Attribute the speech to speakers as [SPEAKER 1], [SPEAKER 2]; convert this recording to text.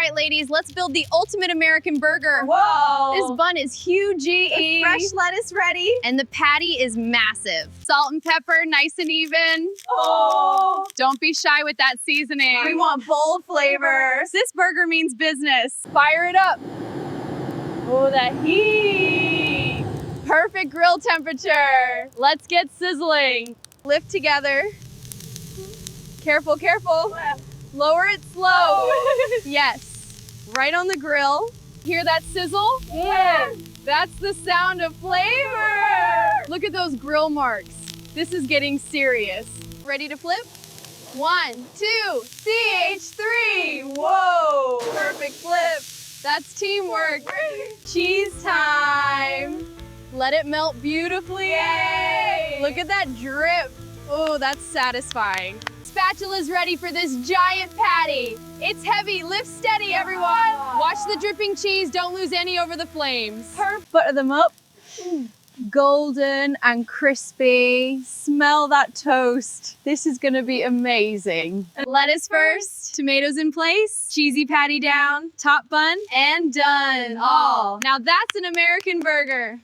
[SPEAKER 1] right, ladies, let's build the ultimate American burger.
[SPEAKER 2] Whoa!
[SPEAKER 1] This bun is huge.
[SPEAKER 2] Fresh lettuce ready.
[SPEAKER 1] And the patty is massive. Salt and pepper, nice and even.
[SPEAKER 2] Oh!
[SPEAKER 1] Don't be shy with that seasoning.
[SPEAKER 2] We want bold flavors.
[SPEAKER 1] This burger means business. Fire it up. Oh, that heat. Perfect grill temperature. Let's get sizzling. Lift together. Careful, careful. Lower it slow. Yes. Right on the grill. Hear that sizzle?
[SPEAKER 2] Yeah.
[SPEAKER 1] That's the sound of flavor. Look at those grill marks. This is getting serious. Ready to flip? 1, 2, CH3.
[SPEAKER 2] Whoa!
[SPEAKER 1] Perfect flip. That's teamwork. Cheese time. Let it melt beautifully.
[SPEAKER 2] Yay!
[SPEAKER 1] Look at that drip. Oh, that's satisfying. Spatula's ready for this giant patty. It's heavy, lift steady, everyone. Watch the dripping cheese, don't lose any over the flames. Butter them up. Golden and crispy. Smell that toast. This is gonna be amazing. Lettuce first, tomatoes in place, cheesy patty down, top bun, and done. All. Now that's an American burger.